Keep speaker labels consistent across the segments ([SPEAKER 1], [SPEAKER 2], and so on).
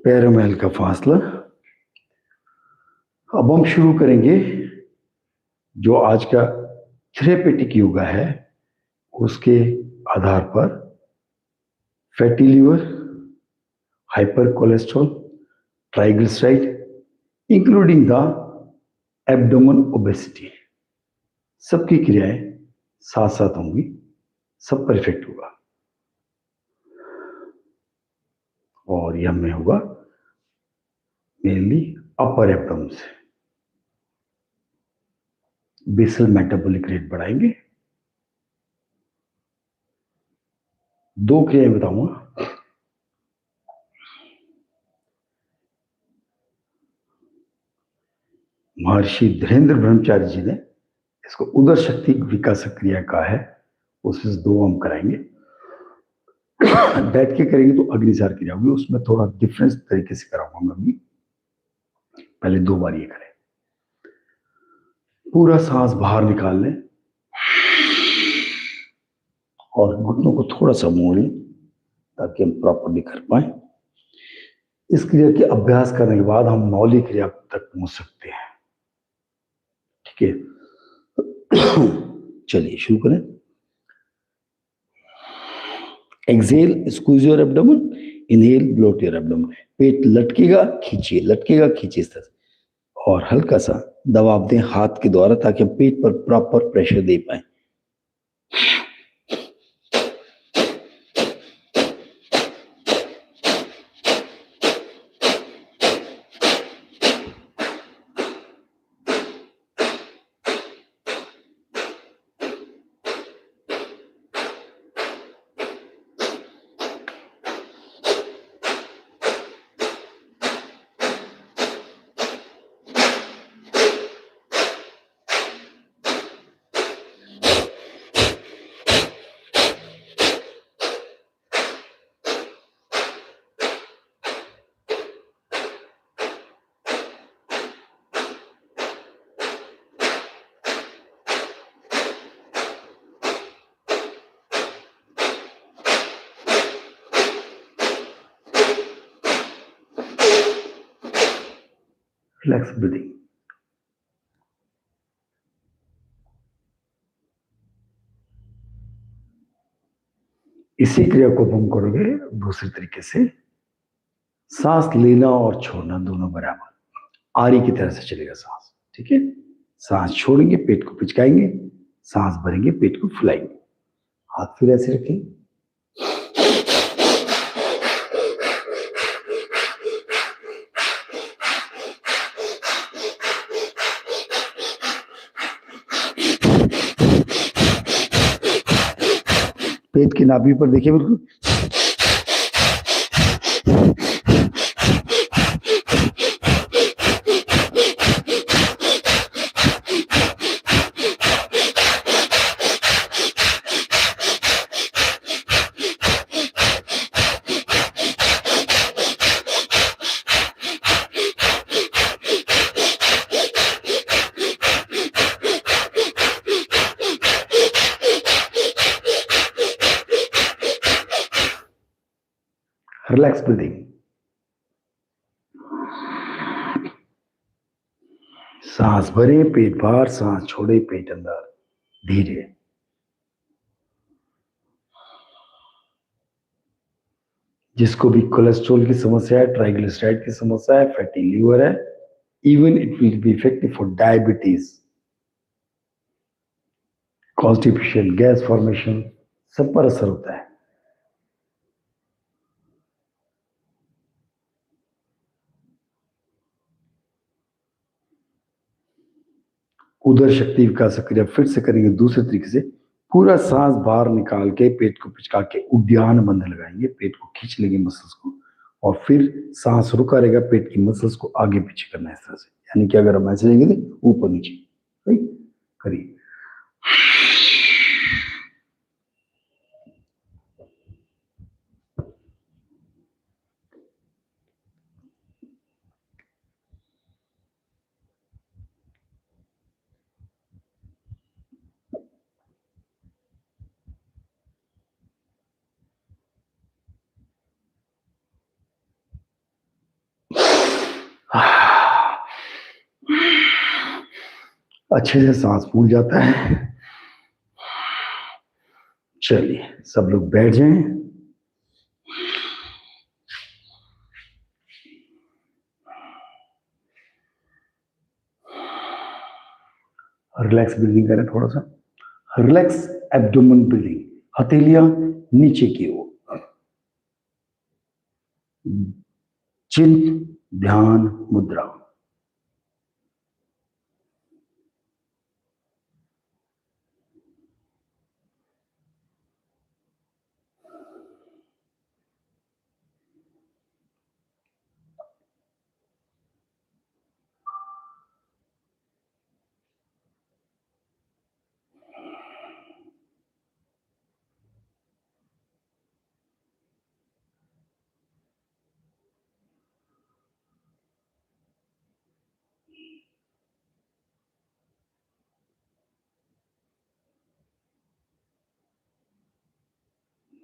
[SPEAKER 1] पैरों में हल्का फासला। अब हम शुरू करेंगे जो आज का थेरेपेटिक योगा है उसके आधार पर fatty liver, hyper cholesterol, triglyceride including the abdomen obesity, सबकी क्रियाएं साथ साथ होंगी, सब परफेक्ट होगा। और यह में होगा मेनली अपर एब्डोमेन से। बेसल मेटाबॉलिक रेट बढ़ाएंगे। दो क्रियाएं बताऊंगा। महर्षि धीरेन्द्र ब्रह्मचारी जी ने इसको उदर शक्ति विकास क्रिया कहा है, उसमें दो हम कराएंगे। बैठ के करेंगे तो अग्निसार क्रिया होगी, उसमें थोड़ा डिफरेंस तरीके से कराऊंगा मैं भी। पहले दो बार ये करें। पूरा सांस बाहर निकाल लें और घुटनों को थोड़ा सा मोड़ लें ताकि हम प्रॉपरली कर पाए। इस क्रिया के अभ्यास करने के बाद हम मौलिक क्रिया तक पहुंच सकते हैं। ठीक है, चलिए शुरू करें। Exhale, squeeze your abdomen, inhale, bloat your abdomen. पेट लटकेगा, खींचिए, लटकेगा, खींचिए इस तरह से। और हल्का सा दबाव दें हाथ के द्वारा ताकि हम पेट पर प्रॉपर प्रेशर दे पाए। Relax breathing. इसी क्रिया को हम करोगे दूसरे तरीके से। सांस लेना और छोड़ना दोनों बराबर, आरी की तरह से चलेगा सांस। ठीक है, सांस छोड़ेंगे पेट को पिचकाएंगे, सांस भरेंगे पेट को फुलाएंगे। हाथ फिर ऐसे रखें। पेट की नाभि पर देखिए बिल्कुल। Relax breathing. सांस भरे पेट बाहर, सांस छोड़े पेट अंदर, धीरे। जिसको भी कोलेस्ट्रॉल की समस्या है, ट्राइग्लिसराइड की समस्या है, फैटी लीवर है, even it will be effective for diabetes, constipation, gas formation, सब पर असर होता है। उदर शक्ति विकास क्रिया फिर से करेंगे दूसरे तरीके से। पूरा सांस बाहर निकाल के पेट को पिचका के उद्यान बंद लगाएंगे, पेट को खींच लेंगे मसल्स को, और फिर सांस रुका रहेगा, पेट की मसल्स को आगे पीछे करना है इस तरह से। यानी कि अगर हम ऐसे लेंगे तो ऊपर नीचे, राइट, करिए। अच्छे से सांस फूल जाता है। चलिए सब लोग बैठ जाएं। रिलैक्स ब्रीदिंग करें थोड़ा सा। रिलैक्स एब्डोमेन ब्रीदिंग, हथेलियां नीचे की ओर, चिन्ह ध्यान मुद्रा।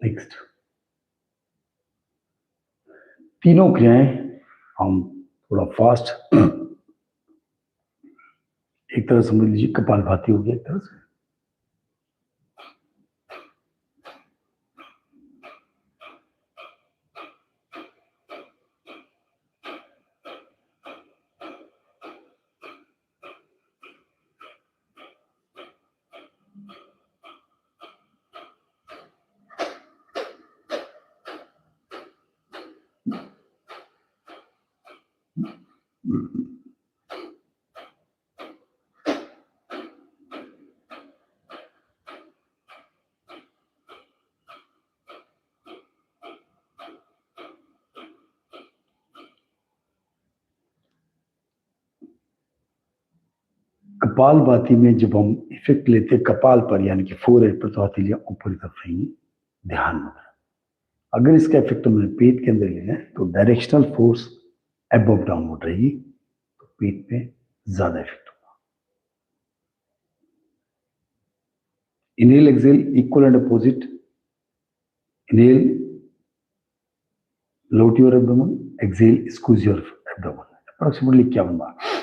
[SPEAKER 1] नेक्स्ट तीनों क्रियाएं हम थोड़ा फास्ट, एक तरह समझ लीजिए कपालभाति हो गया एक तरह से। कपालभाति में जब हम इफेक्ट लेते हैं कपाल पर यानी कि फोरहेड पर, तो हथेलियां ऊपर की तरफ रहेंगी, ध्यान में। अगर इसका इफेक्ट हमें पेट के अंदर लेना है तो डायरेक्शनल फोर्स अबव डाउनवर्ड रहेगी, तो पेट में ज्यादा इफेक्ट होगा। Inhale exhale equal and opposite. Inhale lot your abdomen, exhale squeeze your abdomen. Approximately 51 बार।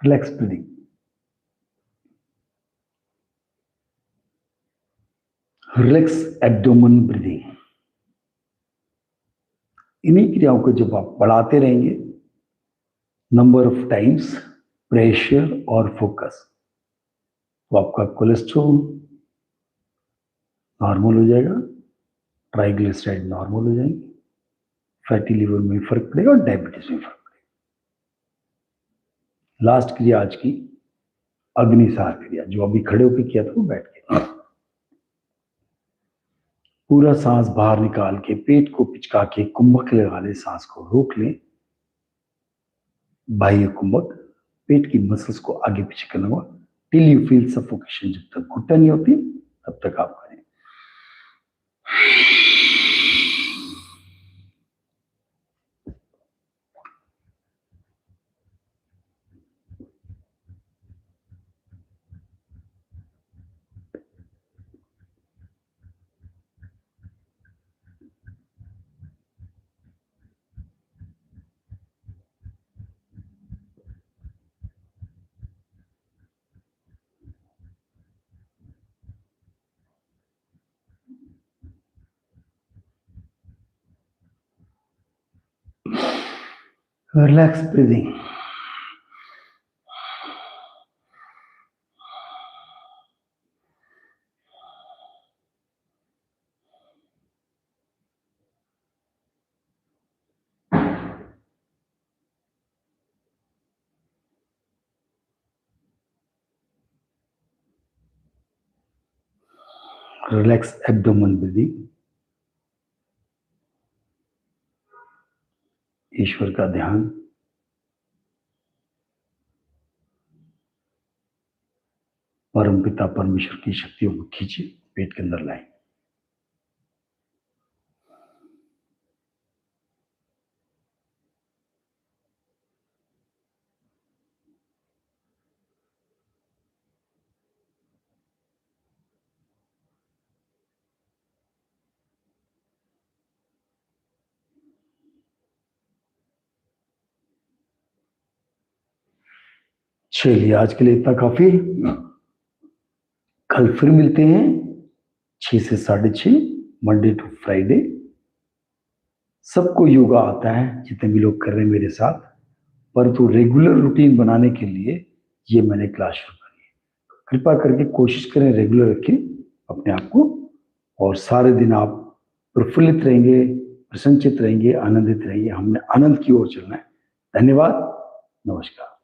[SPEAKER 1] Relax breathing, relax abdomen breathing. इन्हीं क्रियाओं को जब आप बढ़ाते रहेंगे नंबर ऑफ टाइम्स, प्रेशर और फोकस, तो आपका कोलेस्ट्रॉल नॉर्मल हो जाएगा, ट्राइग्लिसराइड नॉर्मल हो जाएंगे, फैटी लिवर में फर्क पड़ेगा और डायबिटीज में फर्क पड़ेगा। लास्ट क्रिया आज की अग्निसार क्रिया, जो अभी खड़े होकर किया था वो बैठ के। पूरा सांस बाहर निकाल के पेट को पिचका के कुंभक लगा ले, सांस को रोक लें, बाह्य कुंभक, पेट की मसल्स को आगे पीछे करना होगा टिल यू फील सफोकेशन। जब तक घुटन नहीं होती तब तक आप करें। Relax breathing, relax abdomen breathing. ईश्वर का ध्यान, परमपिता परमेश्वर की शक्तियों को खींचे, पेट के अंदर लाएं। चलिए, आज के लिए इतना काफी। कल फिर मिलते हैं 6 से 6:30, मंडे टू फ्राइडे। सबको योगा आता है, जितने भी लोग कर रहे हैं मेरे साथ, परंतु रेगुलर रूटीन बनाने के लिए ये मैंने क्लास शुरू करी है। कृपा करके कोशिश करें, रेगुलर रखें अपने आप को, और सारे दिन आप प्रफुल्लित रहेंगे, प्रसन्नचित रहेंगे, आनंदित रहेंगे। हमने आनंद की ओर चलना है। धन्यवाद, नमस्कार।